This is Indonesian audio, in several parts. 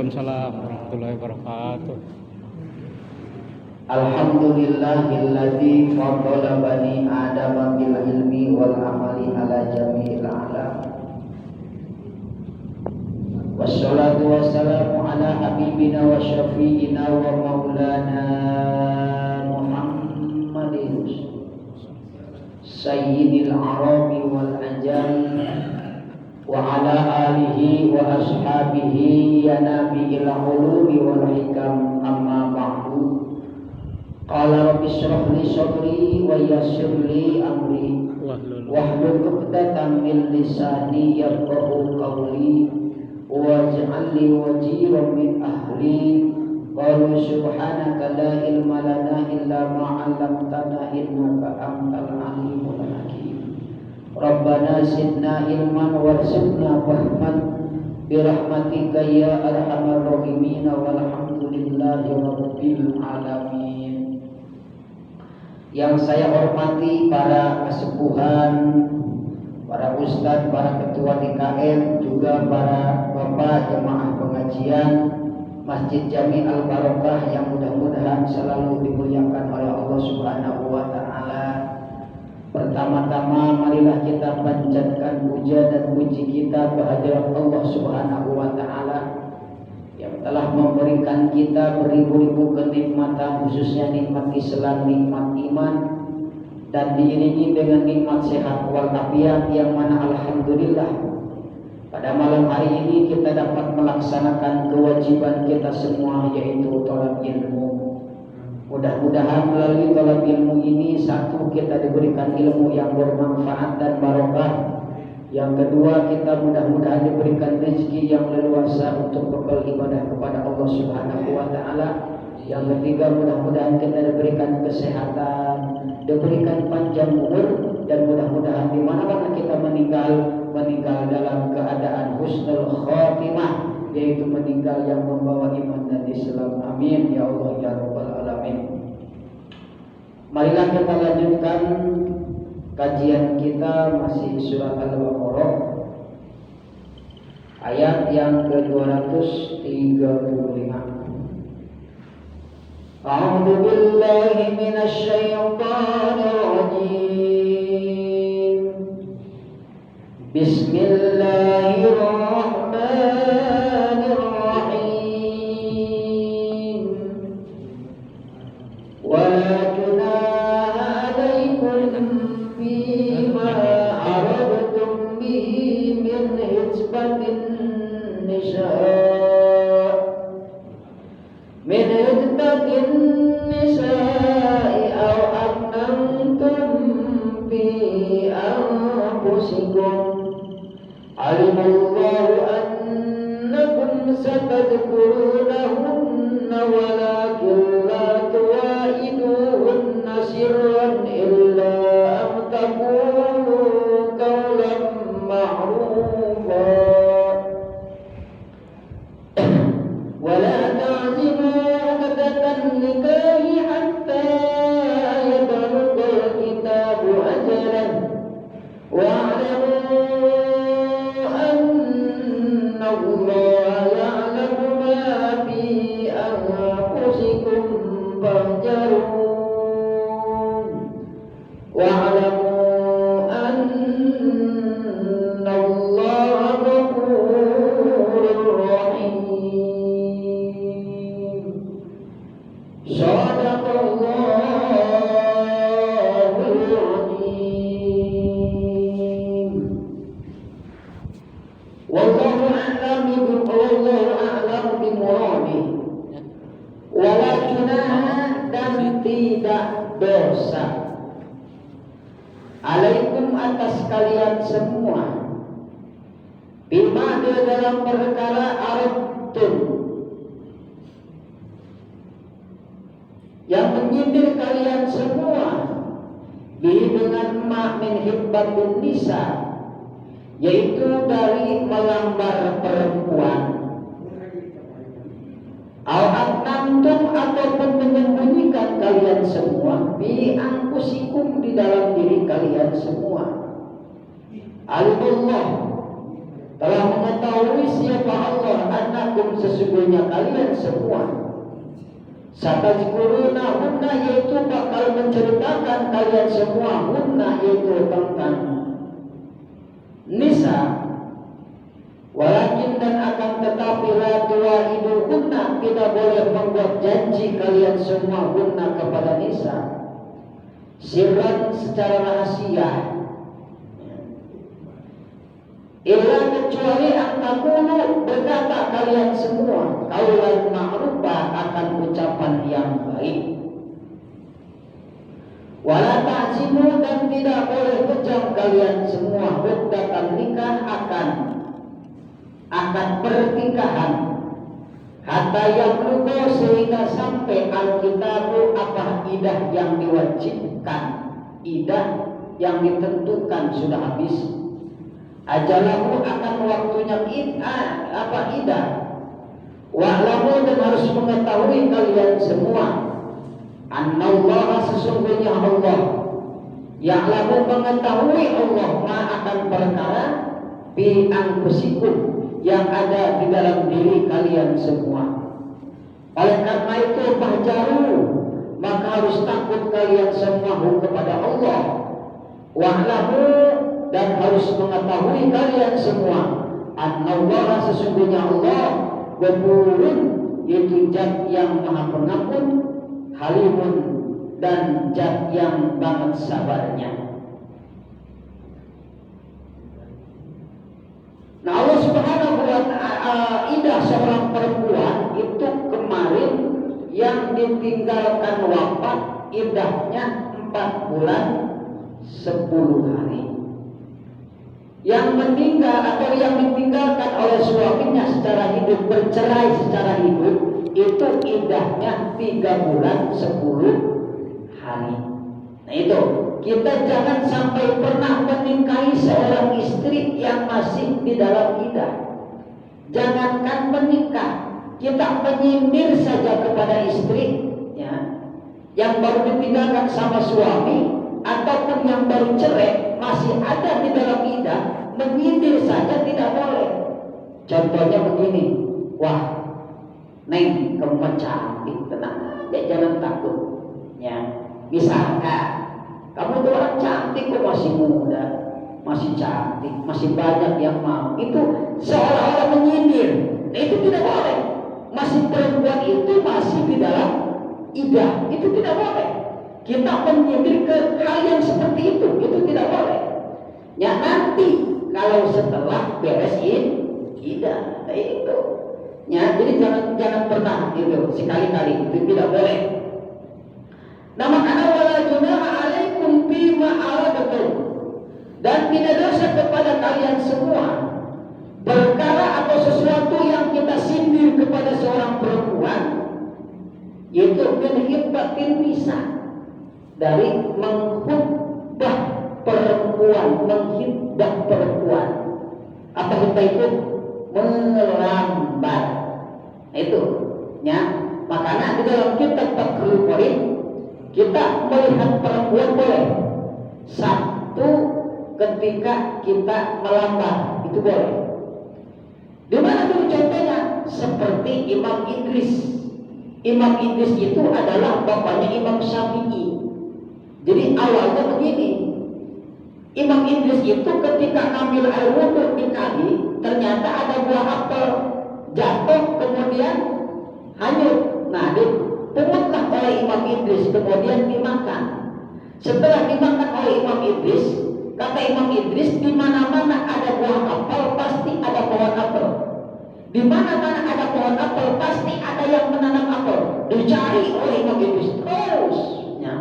Waalaikumsalam warahmatullahi wabarakatuh. Alhamdulillahilladzi faddala bani Adam bil ilmi wal amali ala jami'il alam. Wassalatu wassalamu ala habibina wa syafi'ina wa maulana Muhammadin sayyidil arabi wal ajam wa ala alihi wa ashabihi ya nabi'il ulumi wal hikam, amma ba'du. Qala rabbi shrah li sadri wa yassir li amri wahlul 'uqdatam min lisani yafqahu qawli waj'al li waziran min ahli. Qalu subhanaka la ilma lana illa ma 'allamtana innaka antal alimul hakim. Rabbana zidna ilman warzuqna fahman bi rahmatika ya arhamar rahimin walhamdulillahi rabbil alamin. Yang saya hormati para kesepuhan, para ustadz, para ketua DKM, juga para bapak jemaah pengajian Masjid Jami Al Barokah yang mudah-mudahan selalu dimuliakan oleh Allah Subhanahu wa taala. Pertama-tama marilah kita panjatkan puja dan puji kita kehadirat Allah Subhanahu wa taala yang telah memberikan kita beribu-ribu kenikmatan, khususnya nikmat Islam, nikmat iman, dan diiringi dengan nikmat sehat walafiat, yang mana alhamdulillah pada malam hari ini kita dapat melaksanakan kewajiban kita semua, yaitu thalab ilmu. Mudah-mudahan melalui thalab ilmu ini, satu, kita diberikan ilmu yang bermanfaat dan barokah. Yang kedua, kita mudah-mudahan diberikan rezeki yang leluasa untuk bekal ibadah kepada Allah Subhanahu wa taala. Yang ketiga, mudah-mudahan kita diberikan kesehatan, diberikan panjang umur, dan mudah-mudahan di mana-mana kita meninggal dalam keadaan husnul khatimah, yaitu meninggal yang membawa iman dan Islam. Amin ya Allah ya rabbal alamin. Marilah kita lanjutkan kajian kita, masih surat Al-Baqarah ayat yang ke-235. A'udzu billahi minasy syaithanir rajim. Bismillahirrahmanirrahim. Wa la junaha 'alaikum fima 'arabtum bihi min hizbatin nisa'i aw aqnantum bi anfusikum. Alimallahu annakum satadkurunahunna walakin la tuwa'iduhunna sirran illa an taqulu qawlan ma'rufa wa la ta'zimu 'uqdatan nikahi hatta yablugha al-kitabu ajalahu wa'lamu Allah ya'lamu ma fi anfusikum fahjarun wa'lamu anna Allah ghafurur rahim. Shadaqallahul azim. Wallahu a'lamu bimuradi. Wala junaha, dan tidak dosa, alaikum, atas kalian semua, bima, di dalam perkara arabtum, yang menyindir kalian semua, bihi, dengan ma, min hibbatin nisa, yaitu dari melambar perempuan. Al-Aknantum, ataupun menyembunyikan kalian semua, bi anfusikum, di dalam diri kalian semua. Alimullah, telah mengetahui mengetahui siapa Allah, annakum sesungguhnya kalian semua, satazkuruna hunna yaitu bakal menceritakan kalian semua, hunna yaitu tentang nisa, walakin dan akan tetapi la tuwahiduhunna tidak boleh membuat janji kalian semua hunna kepada nisa sirran secara rahasia, illa kecuali antakunu berkata kalian semua qaulan ma'rufah akan ucapan yang baik, wala ta'zimu dan tidak boleh kejam kalian semua uddatan nikah akan pertikahan, hatta yablugha sehingga sampai alkitabu apa idah yang diwajibkan, idah yang ditentukan sudah habis, ajalahu akan waktunya idah, wa'lamu dan harus mengetahui kalian semua, annallaha sesungguhnya Allah, ya'lamu mengetahui Allah ma akan perkara fi anfusikum yang ada di dalam diri kalian semua. Oleh karena itu fahjaru, maka harus takut kalian semua kepada Allah, wa'lamu dan harus mengetahui kalian semua, annallaha sesungguhnya Allah ghafurun yaitu zat yang maha pengampun, halimun dan zat yang banget sabarnya. Nah, Allah Subhanahu wa ta'ala idah seorang perempuan itu kemarin yang ditinggalkan wafat idahnya 4 bulan 10 hari. Yang meninggal atau yang ditinggalkan oleh suaminya secara hidup, bercerai secara hidup, itu idahnya 3 bulan 10 hari. Nah itu, kita jangan sampai pernah menikahi seorang istri yang masih di dalam idah. Jangankan menikah, kita menyindir saja kepada istri, ya, yang baru ditinggalkan sama suami ataupun yang baru cerai masih ada di dalam idah, menyindir saja tidak boleh. Contohnya begini, wah, Neng, kamu cantik, tenang, ya jangan takut, ya. Misalkan kamu tuh orang cantik kok, masih muda, masih cantik, masih banyak yang mau, itu seolah-olah menyindir. Nah itu tidak boleh. Masih perempuan itu masih di dalam idah, itu tidak boleh. Kita menyindir ke hal yang seperti itu tidak boleh. Ya nanti kalau setelah beresin idah, nah itu. Ya jadi jangan pernah itu sekali-kali, itu tidak boleh. Nah makanya wala junaha alaikum bima aradtum, dan tidak dosa kepada kalian semua perkara atau sesuatu yang kita sindir kepada seorang perempuan, yaitu menghibbatin nisa, dari menghibah perempuan, menghibah perempuan. Apa hibah itu? Melambat. Nah itu, ya. Makanya di dalam kitab Fathul Qorib kita melihat perempuan boleh. Satu, ketika kita melambat, itu boleh. Di mana dulu contohnya? Seperti Imam Idris. Imam Idris itu adalah bapaknya Imam Syafi'i. Jadi awalnya begini, Imam Idris itu ketika ngambil air wudhu di kali, ternyata ada buah apel jatuh kemudian hanyut. Nah, dipungutlah oleh Imam Idris kemudian dimakan. Setelah dimakan oleh Imam Idris, kata Imam Idris, di mana-mana ada buah apel pasti ada pohon apel. Di mana-mana ada pohon apel pasti ada yang menanam apel. Dicari oleh Imam Idris terus. Ya.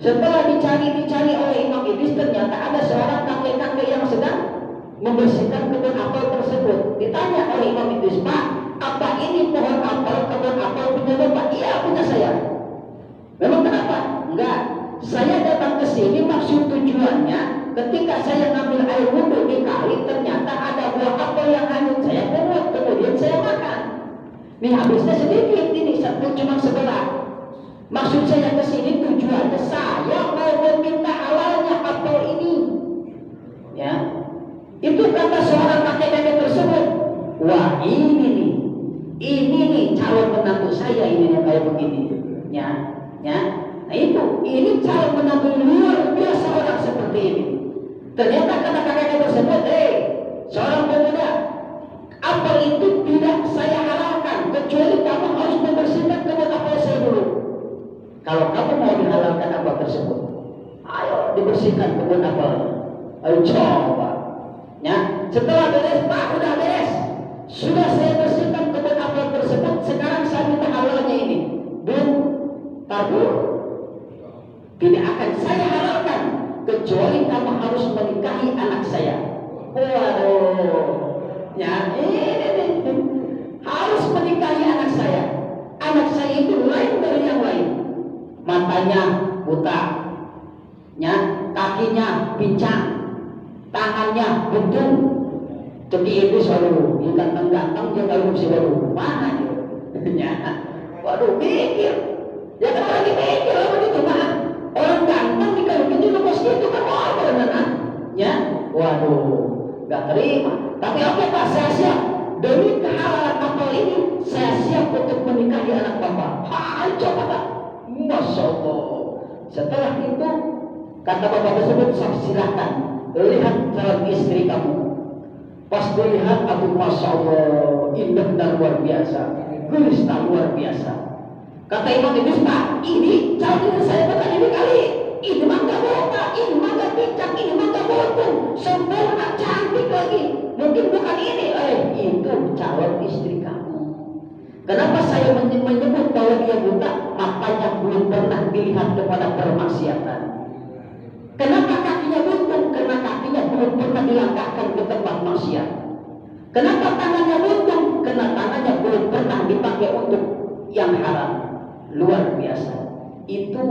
Setelah dicari oleh Imam Idris, ternyata ada seorang kakek-kakek yang sedang membersihkan kebun apel tersebut. Ditanya oleh Imam Idris, Pak, apa ini pohon apel, kebun apel punya Bapak? Iya, punya saya. Memang kenapa? Enggak. Saya datang ke sini maksud tujuannya ketika saya ngambil air wudhu di kali, ternyata ada buah apel yang hanyut, saya pungut, kemudian saya makan. Nih habisnya sedikit ini, cuma sebelah. Maksud saya ke sini tujuannya saya mau meminta halalnya apel ini. Ya. Itu kata seorang kakek-kakek tersebut. menantu saya ini yang kayak begini. Ya. Nah itu, ini calon menantu luar biasa orang seperti ini. Ternyata kata kakaknya tersebut, seorang pemuda, apel itu tidak saya halalkan kecuali kamu harus membersihkan kebun apel saya dulu. Kalau kamu mau dihalalkan apel tersebut, ayo dibersihkan kebun apel. Ayo coba. Ya, setelah beres, Pak, udah beres. Sudah saya bersihkan kebun apel tersebut. Sekarang saya minta halalnya ini. Bu, tahu? Tidak akan saya halalkan kecuali kamu harus menikahi anak saya. Waduh, ya ini harus menikahi anak saya. Anak saya itu lain dari yang lain. Matanya buta, ya, kakinya pincang, tangannya buntung. Jadi itu selalu ganteng-ganteng dia kalau bisa baru mana dia? Waduh, mikir. Ya kan lagi mikir apa gitu mah. Orang ganteng dikawin juga bos itu kan benar, ya. Waduh, nggak terima. Tapi oke Pak, saya siap. Demi kehalalan apel ini, saya siap untuk menikahi anak Bapak. Coba Pak. Masya Allah. Setelah itu, kata Bapak tersebut, silakan lihat calon istri kamu. Pas dilihat, aduh Masya Allah, indah dan luar biasa, gelis dan luar biasa. Kata Imam Idris, Pak, ini calon saya bukan ini kali. Ini mangga botak, ini mangga pincang, ini mangga botong, sempurna, cantik lagi. Mungkin bukan ini, itu calon istri kamu. Kenapa saya menyebut bahwa dia buta? Makanya belum pernah dilihat kepada permaksiatan. Kenapa kakinya buntung? Karena kakinya belum pernah dilangkahkan ke tempat maksiat. Kenapa tangannya buntung? Karena tangannya belum pernah dipakai untuk yang haram. Luar biasa. Itu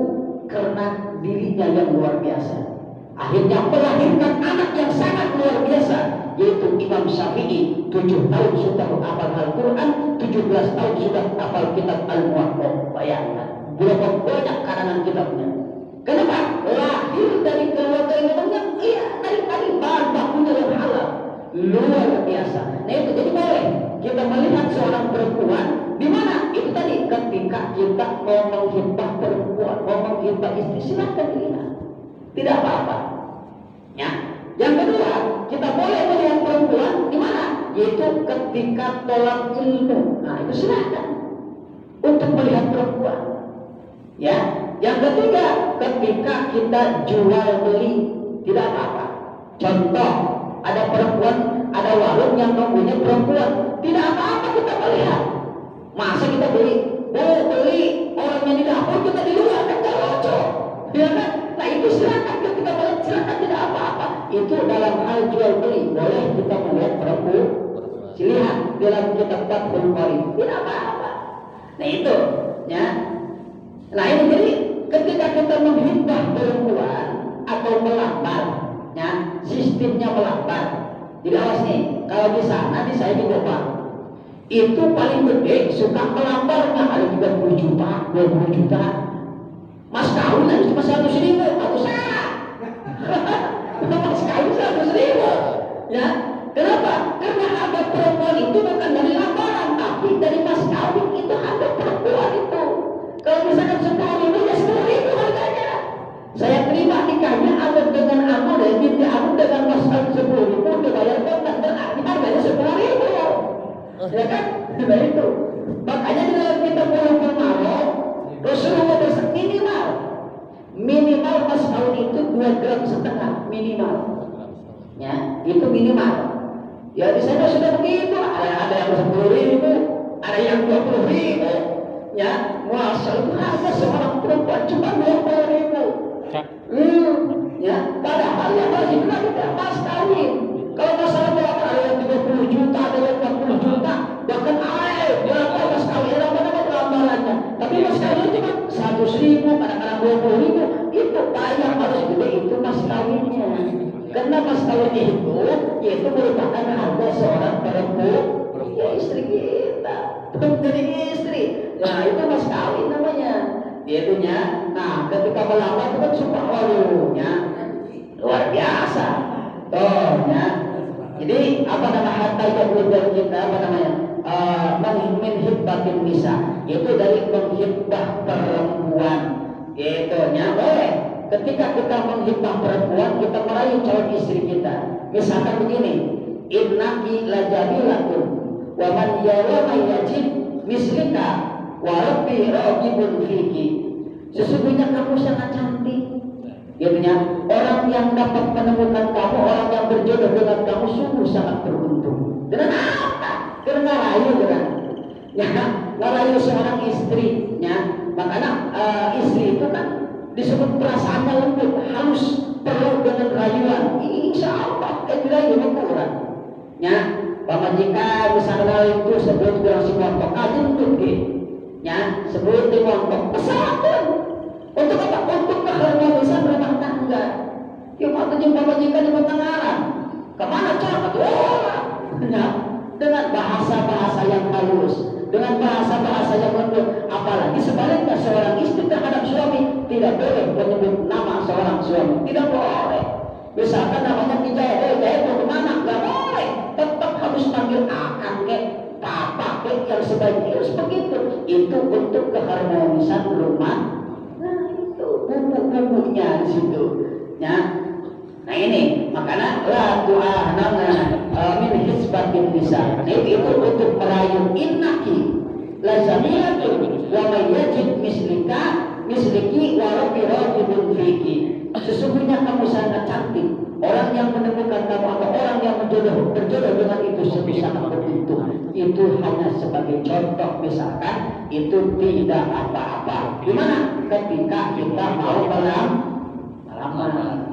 karena dirinya yang luar biasa. Akhirnya melahirkan anak yang sangat luar biasa, yaitu Imam Syafi'i. 7 tahun sudah menghafal Al-Quran, 17 tahun sudah menghafal kitab Al-Muwatta. Bayangkan berapa banyak karangan kitabnya. Kenapa? Lahir dari keluarga yang banyak. Iya, dari bahan bakunya yang halal. Luar biasa. Nah itu jadi boleh kita melihat seorang perempuan di mana itu tadi ketika kita mau menghibah perempuan, mau menghibah istri, silakan dilihat, tidak apa-apa. Ya. Yang kedua, kita boleh melihat perempuan di mana, yaitu ketika tolak ilmu. Nah itu silakan untuk melihat perempuan. Ya. Yang ketiga, ketika kita jual beli, tidak apa-apa. Contoh, ada perempuan, ada warung yang mempunyai perempuan, tidak apa-apa kita melihat. Masa kita beli, beli orangnya di dapur, kita di luar, kan gak lucu, ya kan? Nah itu silakan ketika melihat, silakan, tidak apa-apa. Itu dalam hal jual beli, boleh kita melihat perempuan. Lihat dalam kitab Fathul Qorib, tidak apa-apa. Nah itu, ya. Nah ini jadi ketika kita menghibah perempuan atau melamar, ya, sistemnya melamar. Jadi awas nih, kalau di sana di saya di Gopal, itu paling gede suka melambarnya ada 30 juta, 20 juta. Mas kawin aja cuma 100.000, atau salah. Mas kawin 100.000, ya. Kenapa? Karena ada perempuan itu bukan dari lamaran, tapi dari mas kawin itu ada perempuan itu. Kalau misalkan 10.000 ya 10.000 harganya. Saya terima nikahnya Amr dengan Amr, dan binti Amr dengan mas kawin 10.000, dibayar kontak dan harganya 10.000. Ya kan? Nah itu. Makanya di dalam kitab Bulughul Maram, Rasulullah bersabda minimal mas kawin itu 2,5 gram minimal. Ya, itu minimal. Ya di sana sudah begitu. Ada yang 10.000, ada yang 20.000. Ya, Masya Allah, harga seorang perempuan cuma 20.000. Ya, padahal yang wajib tidak mas kawin. Kalau masalah berapa, ada yang 30 juta, ada yang 40 juta, bahkan dia mas kawin apa-apa lamarannya. Tapi mas kawin cuma 100.000, kadang-kadang 20.000, itu bayar harus gede itu mas kawinnya. Karena mas kawin itu, yaitu merupakan harga seorang perempuan, ya istri kita, jadi istri. Nah itu mas kawin namanya, yaitunya. Nah ketika melamar itu kan sumpah walunya luar biasa, toh ya. Jadi apa nama harta yang kita apa namanya? Menghibati khitbatin nisa, itu dari menghitbah perempuan. Itu nya boleh. Ketika kita menghitbah perempuan, kita merayu calon istri kita. Misalkan begini, innaki lajabilatun wa man yawma yajid mislika wa rabbi raqibun fiki. Sesungguhnya kamu sangat cantik. Gitu-nya, orang yang dapat menemukan kamu, orang yang berjodoh dengan kamu sungguh sangat beruntung. Dengan apa? Dengan ngarayu dengan ngarayu seorang istrinya. Makanya istri itu kan disebut perasaannya lembut, halus, perlu dengan rayuan. Insya Allah dirayu ukuran. Ya, pamajikan misalnya itu sebelum bilang si montok kajun tuh ya, sebelum di montok pesantren. Untuk apa? Untuk keharmonisan rumah tangga. Yuk mau jumpa pamajikan di Batangaran. Kemana cara? Ya, dengan bahasa-bahasa yang halus, dengan bahasa-bahasa yang lembut. Apalagi sebaliknya seorang istri terhadap suami tidak boleh menyebut nama seorang suami, tidak boleh. Misalkan namanya Kijaya, Jaya mau kemana? Gak boleh. Tetap harus panggil akang kek, papa kek, yang sebaiknya harus begitu. Itu untuk keharmonisan rumah. Nah itu bumbu-bumbunya di situ. Ya. Nah ini makanya la tu'ahnana min hisbatin nisa. Itu untuk merayu innaki la zamilatun wa may yajid misliki wa rabbi raqibun fiki. Sesungguhnya kamu sangat cantik. Orang yang menemukan kamu atau orang yang berjodoh dengan itu sangat beruntung. Itu hanya sebagai contoh, misalkan itu tidak apa-apa. Gimana? Ketika kita mau melamar.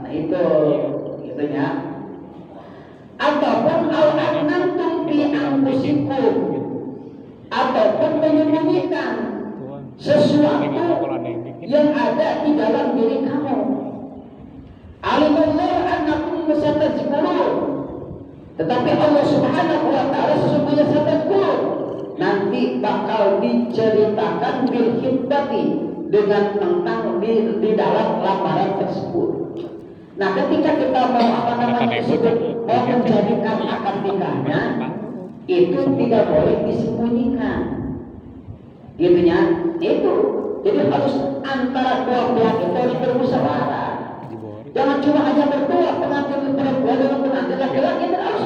Nah itu itunya. Ataupun al-anantum fi anfusikum, ataupun menyembunyikan sesuatu yang ada di dalam diri kamu. Alimallahu annakum satazkurun. Tetapi Allah Subhanahu wa taala sesungguhnya satazkurun. Nanti bakal diceritakan bil khitbati dengan tentang di dalam lamaran tersebut. Nah, ketika kita mau mau menjadikan akad nikahnya, itu tidak boleh disembunyikan. Gitunya, itu. Jadi harus antara dua pihak itu harus bermusyawarah. Jangan cuma hanya berdua, pengantin perempuan dengan pengantin laki-laki, itu harus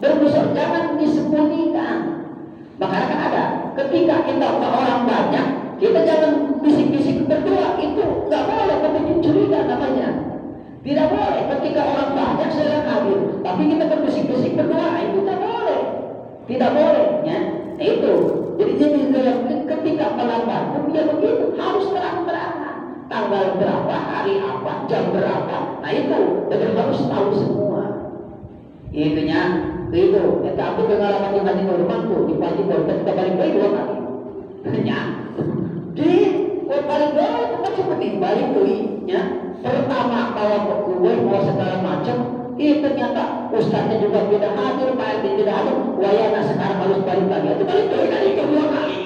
bermusyawarah, jangan disembunyikan. Makanya kan ada, ketika kita orang banyak, kita jangan bisik-bisik berdua, itu nggak boleh, tapi curiga namanya. Tidak boleh ketika orang banyak sedang hadir, tapi kita berbisik-bisik berdua, itu tidak boleh. Tidak boleh, ya. Nah itu. Jadi ketika pelamar pun dia begitu, harus terang-terangan. Tanggal berapa, hari apa, jam berapa. Nah itu, jadi harus tahu semua. Itunya, itu. Tapi pengalaman di Madinah rumahku, di Madinah kita balik lagi 2 kali. Ya. Di paling bawah itu kan seperti balik tuh, ya. Pertama kalau gue mau segala macam, ternyata ustaznya juga tidak hadir, Pak RT tidak hadir, wayana sekarang harus balik lagi. Itu balik tuh kali kedua kali.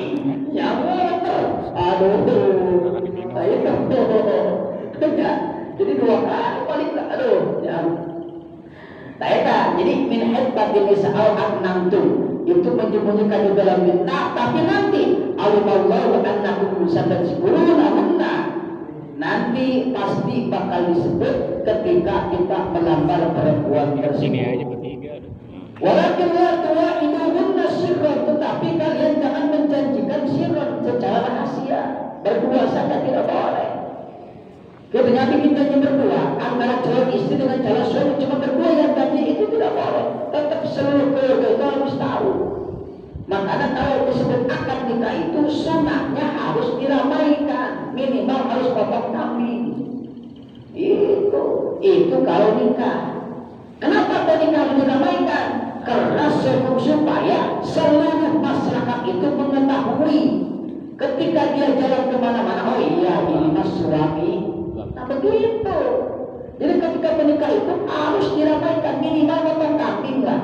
Ya betul. Aduh. Ya. Jadi 2 kali balik lagi. Aduh. Ya. Jadi min hibbatin nisa'al aknantum. Itu menyembunyikan di dalam minta, tapi nanti alimallahu annakum satazkurunahunna. Nanti pasti bakal disebut ketika kita melamar perempuan tersebut. Sini aja bertiga. Walakin la tuwa'iduhunna sirran, tetapi kalian jangan menjanjikan sirran secara rahasia. Berdua saja tidak boleh. Kebanyakan kita hanya berdua, antara calon istri dengan calon suami cuma berdua yang tadi itu tidak boleh. Tetap seluruh keluarga itu harus tahu. Makanya kalau disebut akad nikah itu sunahnya harus diramaikan, minimal harus potong kambing. Itu kalau nikah. Kenapa nikah harus diramaikan? Karena supaya seluruh masyarakat itu mengetahui ketika dia jalan kemana-mana, oh iya ini mas suami. Nah begitu. Jadi ketika menikah itu harus diramaikan, minimal potong kambing lah.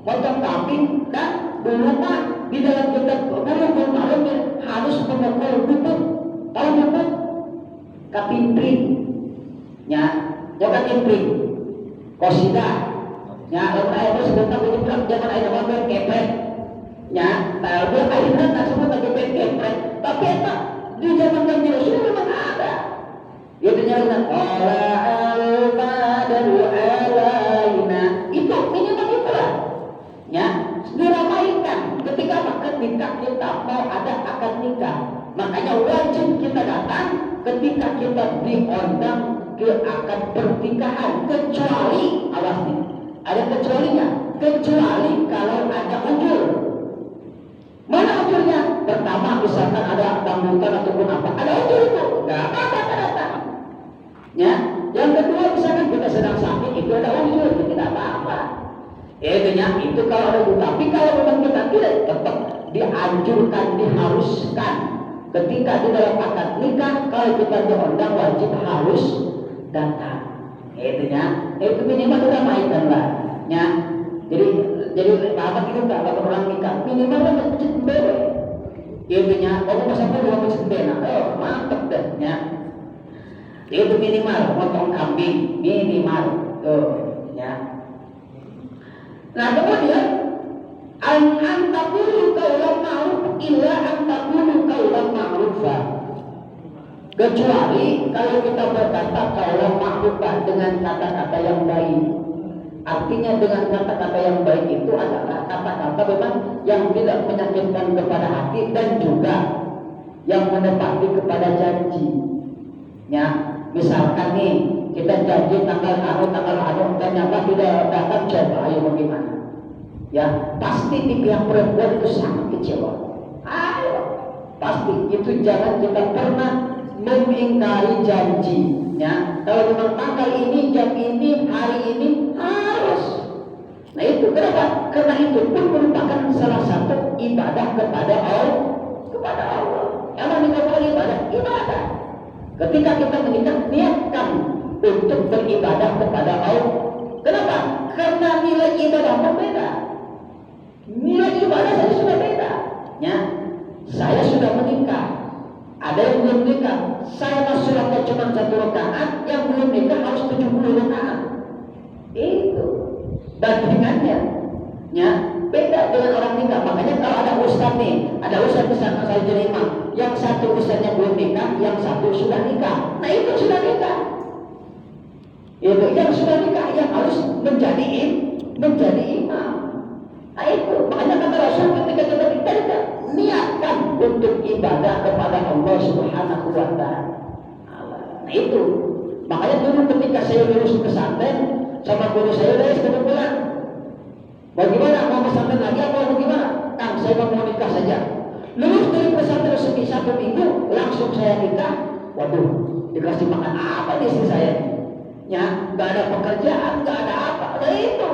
Potong kambing dan rumah di dalam gedung bulu malam harus memukul bubuk. Tahu bubuk? Kapimpring. Ya, kapimpring. Kosida. Ya, orang itu sebentar punya jangan ada mobil kepet. Ya, tahu Ada akhirnya tak sebut lagi kepret. Tapi eta di zaman Nabi Rasul memang ada. Ya ternyata Allah al-Qadru alaina. Itu minimal itulah. Ya, diramaikan ketika kita mau ada akad nikah. Makanya wajib kita datang ketika kita diundang ke akad pernikahan, kecuali awas nih, ada kecualinya, kecuali kalau ada ujur. Mana ujurnya? Pertama misalkan ada dangdutan ataupun apa, ada ujur itu, nggak apa-apa kita datang. Ya, yang kedua misalkan kita sedang sakit, itu ada ujur, itu tidak apa-apa. Itu kalau ada ujur. Tapi kalau memang kita tidak, tetap dianjurkan, diharuskan ketika di dalam akad nikah, kalau kita diundang wajib harus datang. Itu minimal kita mainkan lah. Ya, jadi apa itu tak kalau orang nikah minimal masjid bewe. Kalau pasal dua masjid bewe, mantap deh. Ya, itu minimal potong kambing minimal. Ya. Nah kemudian an-taqulu qaulan ma'ruf illa an-taqulu qaulan ma'rufa. Kecuali kalau kita berkata qaulan ma'rufan dengan kata-kata yang baik. Artinya dengan kata-kata yang baik itu adalah kata-kata memang yang tidak menyakitkan kepada hati dan juga yang menepati kepada janji. Ya, misalkan nih kita janji tanggal anu ternyata tidak datang, coba ayo bagaimana? Ya, pasti di pihak perempuan itu sangat kecewa. Ayo, pasti itu jangan kita pernah mengingkari janji. Ya, kalau memang tanggal ini, jam ini, hari ini harus. Nah itu kenapa? Karena itu pun merupakan salah satu ibadah kepada Allah. Kepada Allah. Yang menikah ibadah, ibadah. Ketika kita menikah, niatkan untuk beribadah kepada Allah. Kenapa? Karena nilai ibadah berbeda. Nilai ibadah saya sudah beda. Ya, saya sudah menikah. Ada yang belum nikah. Saya sholatnya cuma 1 rakaat, yang belum nikah harus 70 rakaat. Itu bandingannya. Ya, beda dengan orang nikah. Makanya kalau ada ustaz nih, ada ustaz misalkan saya jadi imam, yang satu ustaznya belum nikah, yang satu sudah nikah. Nah itu sudah nikah. Itu yang sudah nikah yang harus menjadi imam. Nah itu makanya kata Rasul ketika kita nikah, niatkan untuk ibadah kepada Allah Subhanahu wa Ta'ala. Nah itu makanya dulu ketika saya lulus pesantren sama guru saya, kebetulan bagaimana mau pesantren lagi atau bagaimana? Kang, saya mau nikah saja. Lulus dari pesantren 1 minggu langsung saya nikah. Waduh, dikasih makan apa di istri saya? Ya, nggak ada pekerjaan, nggak ada apa. Ada itu.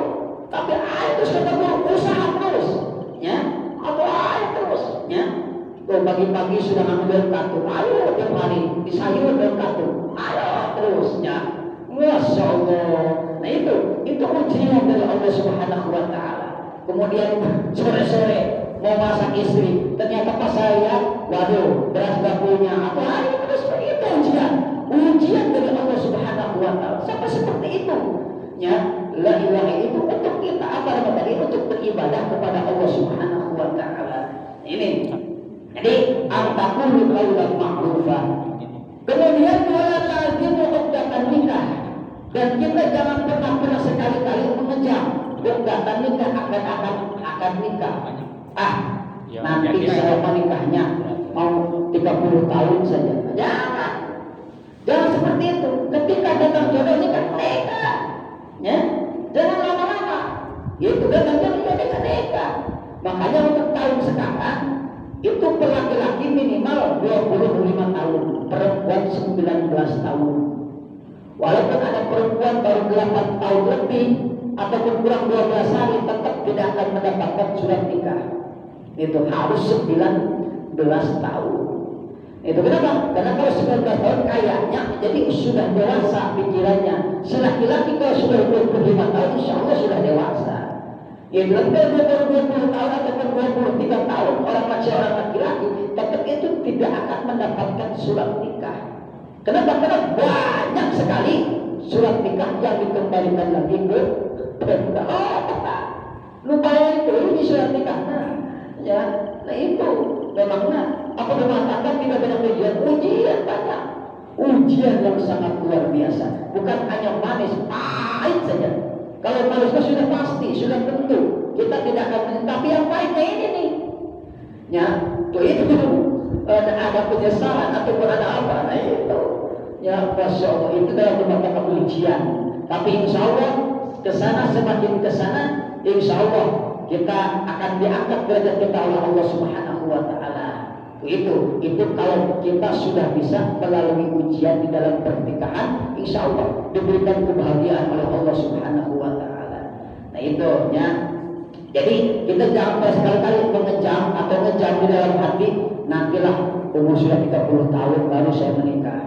Tapi terus kata guru, usaha terus. Ya, atau terus. Ya, tuh pagi-pagi sudah ngambil kartu. Ayo tiap hari di sayur dan kartu. Ayo terus. Ya, Masya Allah. Nah itu ujian dari Allah Subhanahu wa Ta'ala. Kemudian sore-sore mau masak istri, ternyata pas saya, waduh, beras dapurnya atau terus itu ujian dari Allah Subhanahu wa Ta'ala. Sampai seperti itu. Ya, la ilaha itu untuk kita apa namanya tadi, untuk beribadah kepada Allah Subhanahu wa Ta'ala. Ini. Jadi antaqulu qaulan ma'rufan. Kemudian wala ta'zimu uqdatan nikah. Dan kita jangan pernah sekali-kali mengejar uqdatan nikah, akan nikah. Nanti saya menikahnya mau 30 tahun saja. Jangan seperti itu. Ketika datang jodoh nikah, nikah. Ya, jangan lama-lama. Itu datang jodoh nikah. Makanya untuk tahun sekarang itu laki-laki minimal 25 tahun, perempuan 19 tahun. Walaupun ada perempuan baru 8 tahun lebih ataupun kurang 12 hari, tetap tidak akan mendapatkan surat nikah. Itu harus 19 tahun. Itu kenapa? Karena kalau 19 tahun kayaknya jadi sudah dewasa pikirannya. Si laki-laki kalau sudah 25 tahun insya Allah sudah dewasa. Ya lebih dari 20 tahun ataupun 23 tahun orang laki-laki tetap itu tidak akan mendapatkan surat nikah. Kenapa? Karena banyak sekali surat nikah yang dikembalikan lagi ke perempuan. Lupa itu ini surat nikah. Ya, nah itu memangnya apa rumah tangga tidak banyak ujian banyak. Ujian yang sangat luar biasa, bukan hanya manis, pahit saja. Kalau manisnya sudah pasti, sudah tentu kita tidak akan, tapi yang pahitnya ini nih, ya, tuh itu ada penyesalan ataupun ada apa, nah itu, ya, Masya Allah, itu dalam rumah tangga ujian. Tapi insya Allah kesana semakin kesana, insya Allah kita akan diangkat derajat kita oleh Allah Subhanahu Wa Taala. Itu kalau kita sudah bisa melalui ujian di dalam pernikahan, insya Allah diberikan kebahagiaan oleh Allah Subhanahu Wa Taala. Nah itu ya. Jadi kita jangan sekali-kali mengejam atau ngejam di dalam hati. Nantilah umur sudah 30 tahun baru saya menikah,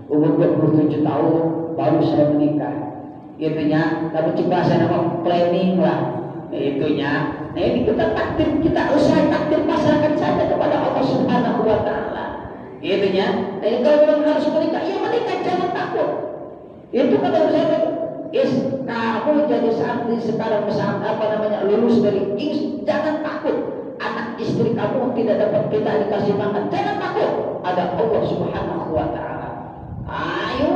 umur 27 tahun baru saya menikah. Itunya, tapi coba saya nama planning lah. Itunya. Nah ini kita takdir, kita usaha takdir pasrahkan saja kepada Allah Subhanahu Wa Taala. Itunya. Nah kalau memang harus menikah, ya menikah, jangan takut. Itu kata saya, kamu jadi santri sekarang lulus dari jangan takut. Anak istri kamu tidak dapat kita dikasih makan, jangan takut. Ada Allah Subhanahu Wa Taala. Ayo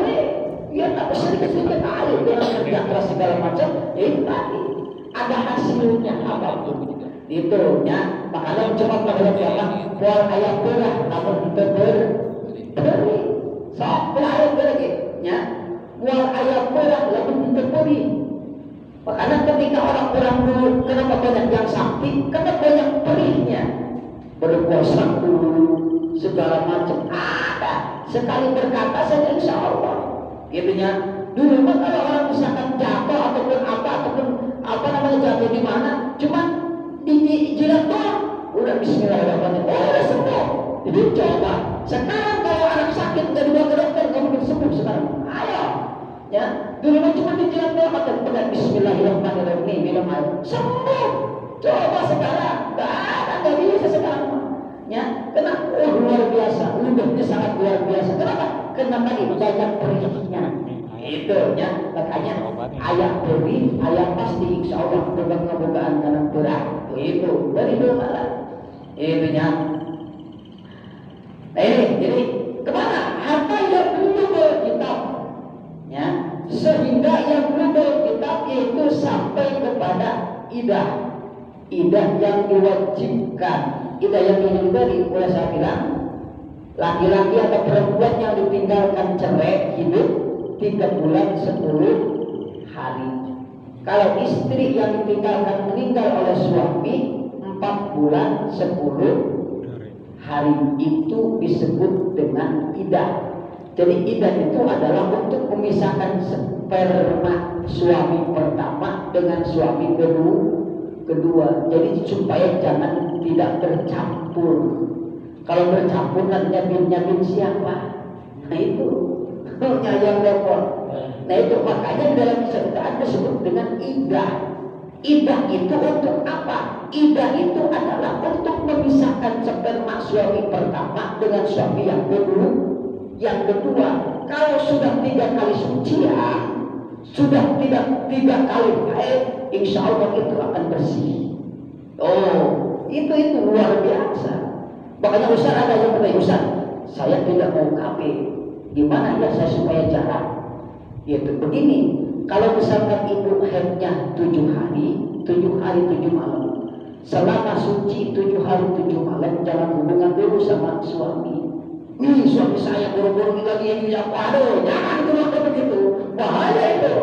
ya tak sedikit-sedikit ayo dengan kerja keras segala macam. Itu tadi ada hasilnya apapun itu ya. Makanya cepat mengerjakan buat ayat belah namun kita beri sampai ayat lagi ya. Buat ayat belah namun kita beri. Makanya ketika orang-orang dulu kenapa banyak yang sakti, karena banyak perihnya, berpuasa dulu segala macam ada. Sekali berkata saja insya Allah gitunya. Dulu mah kalau orang misalkan jatuh ataupun jatuh di mana, cuma dijilat doang, udah Bismillahirrahmanirrahim, udah sembuh. Jadi coba sekarang kalau anak sakit udah dibawa ke dokter, kamu udah sembuh sekarang, ayo ya. Dulu mah cuma dijilat doang atau dengan Bismillahirrahmanirrahim minum air sembuh. Coba sekarang nggak bisa sekarang ya. Kenapa? Luar biasa, ludahnya sangat luar biasa. Kenapa? Karena tadi banyak perihnya. Itu ya, makanya ayat beri, ayat pasti insya Allah boga-bogaan karena berat. Itu dari dulu malah. Itu ya. Nah ini, jadi kemana? Harta yang belum kitab, ya, sehingga yang belum kitab itu sampai kepada idah yang diwajibkan, idah yang diberi. Oleh saya bilang, laki-laki atau perempuan yang ditinggalkan cerai hidup 3 bulan 10 hari. Kalau istri yang ditinggalkan meninggal oleh suami 4 bulan 10 hari, itu disebut dengan idah. Jadi idah itu adalah untuk memisahkan sperma suami pertama dengan suami kedua. Jadi supaya jangan tidak tercampur. Kalau bercampur nanti nyabin siapa? Nah itu yang repot. Nah itu makanya di dalam Al-Quran disebut dengan idah. Idah itu untuk apa? Idah itu adalah untuk memisahkan sperma suami pertama dengan suami yang kedua. Kalau sudah 3 kali sucian, sudah tidak 3 kali haid, insya Allah itu akan bersih. Oh, itu luar biasa. Makanya Ustaz ada yang bertanya, Ustaz, saya tidak mau KB. Gimana ya saya supaya jarak? Yaitu begini, kalau misalkan ibu haidnya 7 hari 7 malam, selama suci 7 hari 7 malam, jangan hubungan dulu sama suami. Suami saya buru-buru lagi yang waduh, jangan dulu begitu, bahaya itu.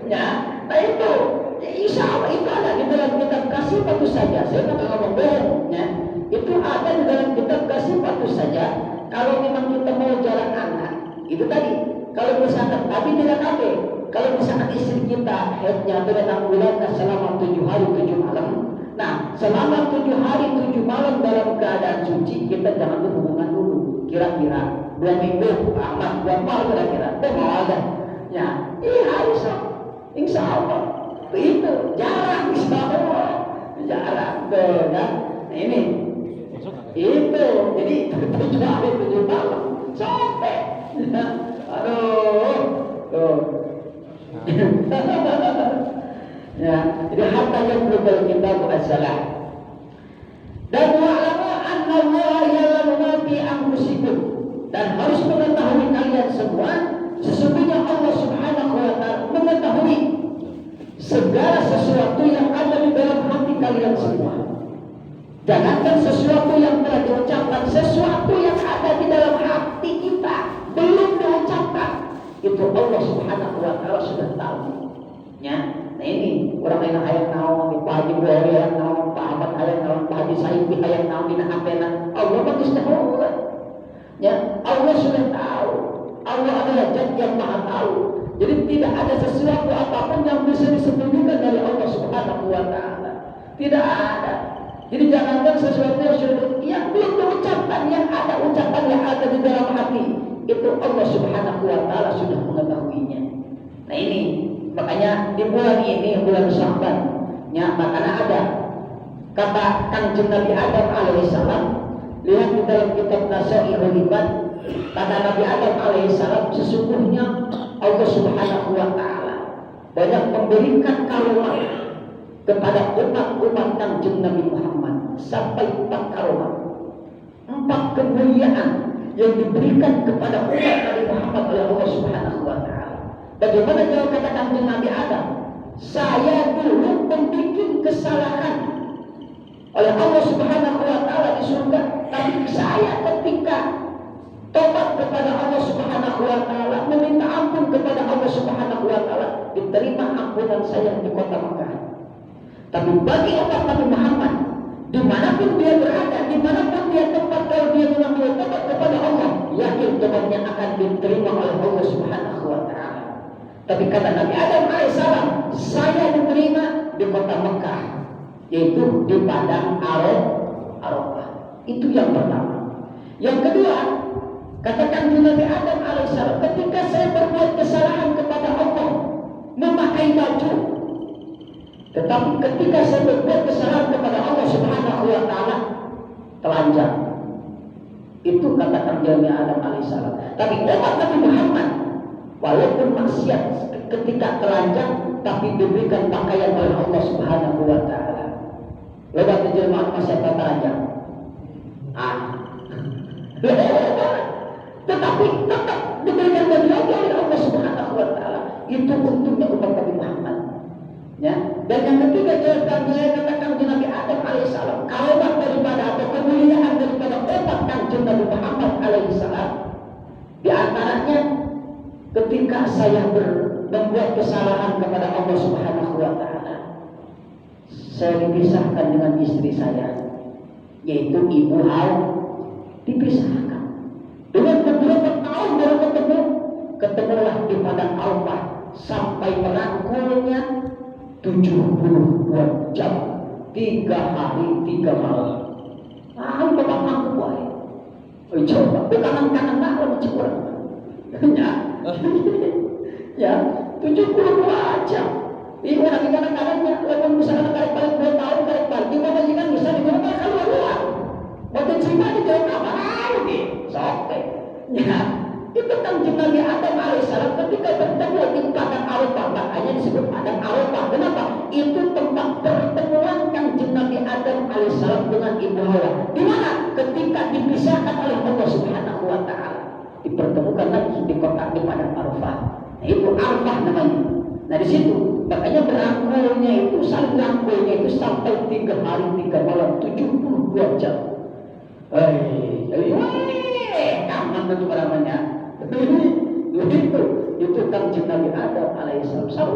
Ya, nah itu, insya Allah itu ada di dalam kitab kasih patuh saja. Saya nggak ngomong bohong, ya. Itu ada di dalam kitab kasih patuh saja. Kalau memang kita mau jalan anak, itu tadi. Kalau misalkan tapi tidak KB, kalau misalkan istri kita haidnya 6 bulan selama 7 hari 7 malam, nah selama 7 hari 7 malam dalam keadaan suci, kita jangan berhubungan dulu. Kira-kira 2 minggu aman, 2 malam kira-kira, mau ada. Ya, harus, insya Allah. Itu jarang, insya Allah, jarang, tuh kan? Nah, ini, itu, jadi 7 hari 7 malam, sampai. Aduh, tuh. Ya, jadi harta yang global kita bukan salah. Dan wa'lamu annallaha ya'lamu ma fi anfusikum. Dan harus mengetahui kalian semua, sesungguhnya Allah Subhanahu wa taala mengetahui segala sesuatu yang ada di dalam hati kalian semua. Jangankan sesuatu yang telah diucapkan, sesuatu yang ada di dalam hati kita belum diucapkan, itu Allah Subhanahu wa taala sudah tahu. Ya, nah ini orang lain hayang naon, Pak Haji Buhari hayang naon, Pak Ahmad hayang naon, Pak Haji Said hayang naon dina hatena. Allah bagus tahu. Ya, Allah sudah tahu. Allah adalah Zat yang Maha tahu. Jadi tidak ada sesuatu apapun yang bisa disembunyikan dari Allah Subhanahu wa taala. Tidak ada. Jadi jangankan sesuatu yang belum diucapkan, yang ada ucapan yang ada di dalam hati, itu Allah Subhanahu wa taala sudah mengetahuinya. Nah ini makanya di bulan ini, bulan Sya'ban, ya, makanya ada kata Kanjeng Nabi Adam alaihissalam. Lihat di dalam kitab Nasaihul Ibad, kata Nabi Adam alaihissalam, sesungguhnya Allah Subhanahu wa taala banyak memberikan karunia kepada umat-umat Kanjeng Nabi Muhammad sampai 4 karunia, 4 kemuliaan yang diberikan kepada umat Nabi Muhammad oleh Allah Subhanahu wa taala. Bagaimana jawab kata Kanjeng Nabi Adam? Saya dulu membuat kesalahan oleh Allah Subhanahu wa taala di surga, tapi saya ketika tobat kepada Allah Subhanahu wa taala, meminta ampun kepada Allah Subhanahu wa taala, diterima ampunan saya di kota Makkah. Tapi bagi umat Nabi Muhammad, dimanapun dia berada, dimanapun dia tempat, kalau dia mengambil tobat kepada Allah, yakin tobatnya akan diterima oleh Allah Subhanahu wa taala. Tapi kata Nabi Adam alaihissalam, saya diterima di kota Mekah, yaitu di padang Arafah. Itu yang pertama. Yang kedua, katakan Nabi Adam alaihissalam, ketika saya berbuat kesalahan kepada Allah, memakai baju, tetapi ketika saya berbuat kesalahan kepada Allah Subhanahu wa taala, telanjang. Itu katakan Nabi Adam alaihissalam. Tapi umat Nabi Muhammad, walaupun maksiat ketika telanjang, tapi diberikan pakaian oleh Allah Subhanahu wa taala. Lewat terjemahan maksiat telanjang. Tetapi tetap diberikan bagi oleh Allah Subhanahu wa taala. Itu untungnya umat Nabi Muhammad. Ya. Dan yang ketiga, katakan Nabi Adam alaihissalam, karunia daripada atau kemuliaan daripada umat Kanjeng Nabi Muhammad alaihissalam, di antaranya ketika saya membuat kesalahan kepada Allah Subhanahu wa taala, saya dipisahkan dengan istri saya, yaitu Ibu Hawa, dipisahkan. Dengan beberapa tahun baru ketemulah di padang Arafah sampai merangkulnya 72 jam, 3 hari 3 malam. Bapak aku boleh. Coba, bukan kanan malam curang. Ya, 72 jam. Ini orang kadang-kadangnya, walaupun misalnya kali-kali 2 tahun, kali-kali, gimana sih kan bisa digunakan keluar. Waktu cima di dalam kamar, nih, sampai. Ya, itu Kanjeng Nabi Adam alaihissalam ketika bertemu di padang Arafah, makanya disebut padang Arafah. Kenapa? Itu tempat pertemuan Kanjeng Nabi Adam alaihissalam dengan Ibu Hawa. Di mana? Ketika dipisahkan oleh Allah Subhanahu wa taala, dipertemukan lagi di kota di padang Arafah. Nah, itu Arafah namanya. Nah, di situ makanya berangkulnya itu, saling berangkulnya itu sampai 3 hari 3 malam, 72 jam. Kaman itu namanya. Itu Kanjeng Nabi Adam alaihissalam.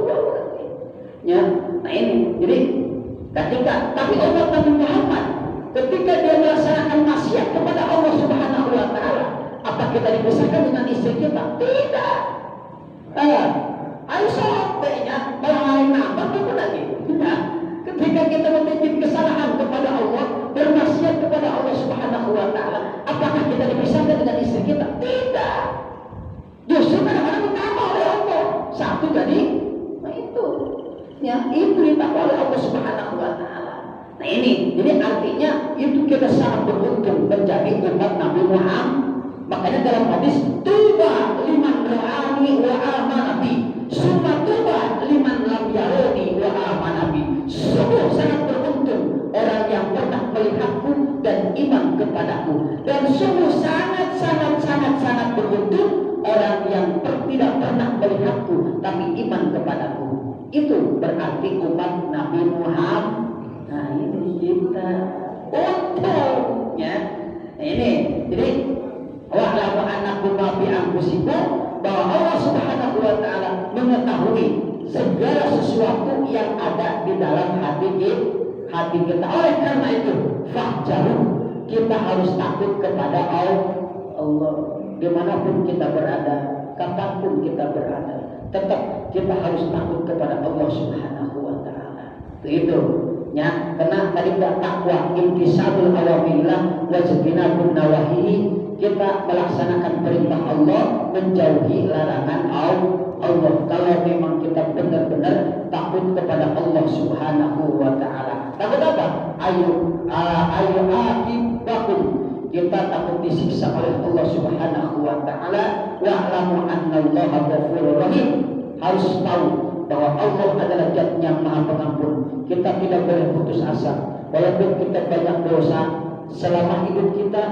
Ya, nah ini. Jadi ketika, tapi umat Nabi Muhammad ketika dia melaksanakan maksiat kepada Allah Subhanahu wa taala, apa kita dipisahkan dengan istri kita? Tidak. Ayo sahabatnya malah nambah itu lagi. Ya. Ketika kita membuat kesalahan kepada Allah, bermaksiat kepada Allah Subhanahu wa taala, apakah kita dipisahkan dengan istri kita? Tidak. Justru kadang-kadang ditambah oleh Allah. Satu tadi, nah itu. Ya, itu ditambah oleh Allah Subhanahu wa taala. Nah ini, jadi artinya itu kita sangat beruntung menjadi umat Nabi Muhammad. Makanya dalam hadis, tuba liman ra'ani wa amanabi, summa tuba liman lam yarani wa amanabi. Sungguh sangat beruntung orang yang pernah melihatku dan iman kepadaku. Dan sungguh sangat beruntung orang yang tidak pernah melihatku tapi iman kepadaku. Itu berarti umat Nabi Muhammad. Nah ini kita untungnya. Nah ini jadi wa'lamu annakum ma fi anfusikum, bahwa Allah Subhanahu wa taala mengetahui segala sesuatu yang ada di dalam hati kita. Oleh karena itu, fahjaru, kita harus takut kepada Allah. Dimanapun kita berada, kapanpun kita berada, tetap kita harus takut kepada Allah Subhanahu wa taala. Itu ya, karena tadi takwa imtisalul awamirillah wa ijtinabun nawahi, kita melaksanakan perintah Allah, menjauhi larangan Allah. Kalau memang kita benar-benar takut kepada Allah Subhanahu wa taala. Takut apa? Ayu akibakum, kita takut disiksa oleh Allah Subhanahu wa taala. Wa'lamu annallaha ghafurur rahim, harus tahu bahwa Allah adalah Zat yang Maha Pengampun. Kita tidak boleh putus asa. Walaupun kita banyak dosa selama hidup kita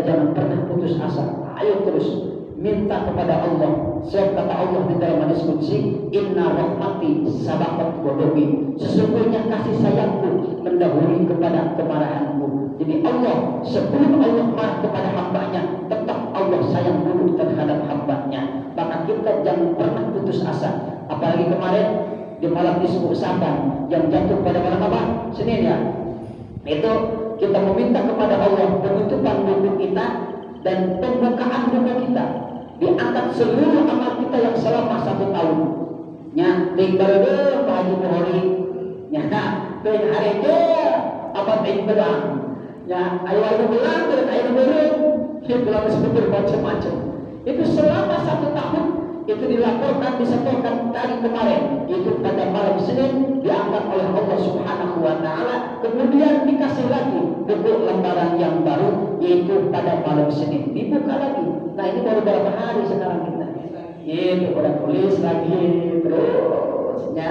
jangan pernah putus asa. Ayo terus minta kepada Allah. Sebab kata Allah di dalam hadis qudsi, inna rahmati sabaqat ghadabi, sesungguhnya kasih sayangku mendahului kepada kemarahanku. Jadi Allah, sebelum Allah marah kepada hambanya, tetap Allah sayang dulu terhadap hambanya. Maka kita jangan pernah putus asa. Apalagi kemarin di malam nisfu Sa'ban yang jatuh pada malam apa? Senin ya. Itu kita meminta kepada Allah penutupan buku kita dan pembukaan buku kita. Diangkat seluruh amal kita yang selama 1 tahun. Nya tinggal deh Pak Haji Muhori. Nya tuh hari je apa tinggal. Nya ayo belang dan ayo belum. Kita belum sebentar macam-macam. Itu selama 1 tahun itu dilaporkan, disetorkan dari kemarin. Itu pada malam Senin diangkat oleh Allah Subhanahu wa taala, kemudian dikasih lagi buku lembaran yang baru, yaitu pada malam Senin dibuka lagi. Nah ini baru berapa hari sekarang kita? Itu udah tulis lagi terusnya.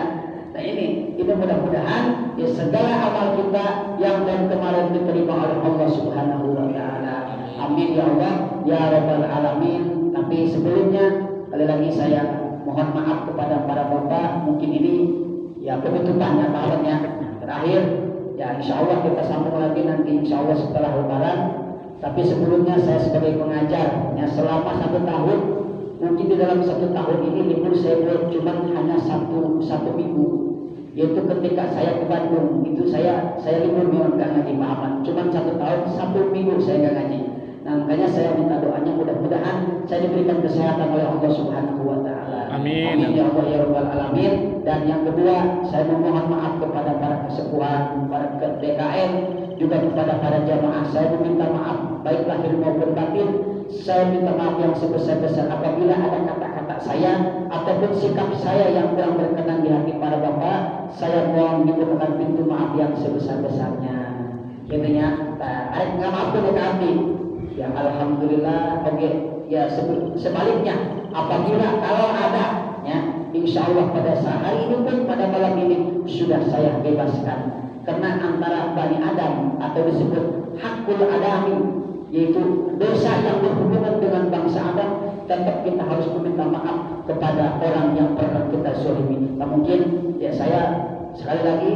Nah ini mudah-mudahan ya segala amal kita yang dari kemarin diterima oleh Allah Subhanahu wa taala. Amin ya Allah ya rabbal alamin. Tapi sebelumnya sekali lagi saya mohon maaf kepada para bapak, mungkin ini ya penutupannya tahunnya terakhir ya, insya Allah kita sambung lagi nanti insya Allah setelah lebaran. Tapi sebelumnya saya sebagai pengajar ya, selama 1 tahun, mungkin di dalam 1 tahun ini libur saya buat cuma hanya satu minggu, yaitu ketika saya ke Bandung. Itu saya libur memang gak ngaji Pak Ahmad, cuma 1 tahun 1 minggu saya gak ngaji. Nah makanya saya minta doanya, mudah-mudahan saya diberikan kesehatan oleh Allah Subhanahu wa taala. Amin. Amin ya Allah ya rabbal alamin. Dan yang kedua, saya memohon maaf kepada para kesepuhan, para DKM, juga kepada para jamaah. Saya meminta maaf baik lahir maupun batin. Saya minta maaf yang sebesar-besar apabila ada kata-kata saya ataupun sikap saya yang kurang berkenan di hati para bapak. Saya mohon dibukakan pintu maaf yang sebesar-besarnya. Intinya, ada nggak maaf ke hati. Ya alhamdulillah, oke. Ya sebaliknya, apabila kalau ada, ya insya Allah pada saat hari ini pun pada malam ini sudah saya bebaskan. Karena antara Bani Adam atau disebut hakul adami, yaitu dosa yang berhubungan dengan bangsa Adam, tetap kita harus meminta maaf kepada orang yang pernah kita zalimi. Nah mungkin ya saya sekali lagi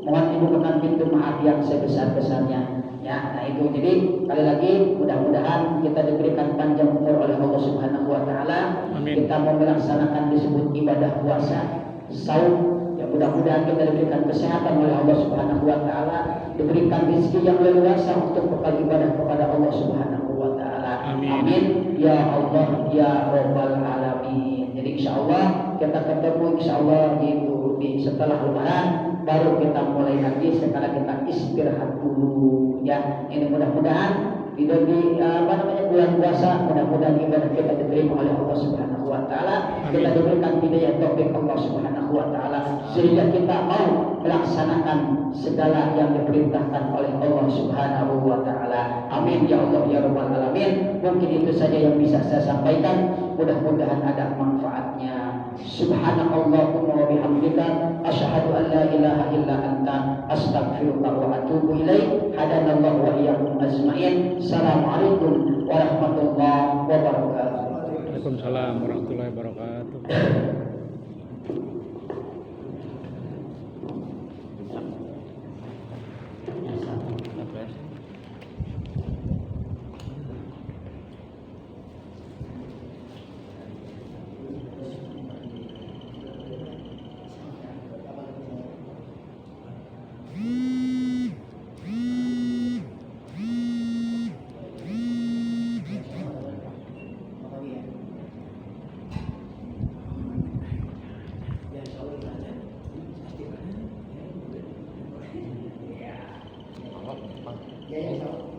mohon dibukakan pintu maaf yang sebesar-besarnya. Ya, nah itu jadi sekali lagi mudah-mudahan kita diberikan panjang umur oleh Allah Subhanahu wa taala. Kita mau melaksanakan disebut ibadah puasa, saum, ya mudah-mudahan kita diberikan kesehatan oleh Allah Subhanahu wa taala, diberikan rezeki yang leluasa untuk bekal ibadah kepada Allah Subhanahu wa taala. Amin ya Allah ya rabbal alamin. Jadi insyaallah kita ketemu insyaallah di setelah lebaran, baru kita mulai lagi. Sekarang kita istirahat dulu ya. Ini mudah-mudahan di bulan puasa, mudah-mudahan ibadah kita diterima oleh Allah Subhanahu wa taala. Kita diberikan hidayah taufik Allah Subhanahu wa taala sehingga kita mau melaksanakan segala yang diperintahkan oleh Allah Subhanahu wa taala. Amin ya Allah ya rabbal alamin. Mungkin itu saja yang bisa saya sampaikan. Mudah-mudahan ada manfaatnya. Subhanallahumma wa bihamdika asyhadu an la ilaha illa anta astaghfiruka wa atubu ilaik. A'adzanallahu wa iyyakum ajma'in. Assalamualaikum warahmatullahi wabarakatuh. Waalaikumsalam warahmatullahi wabarakatuh. Ya, insya Allah.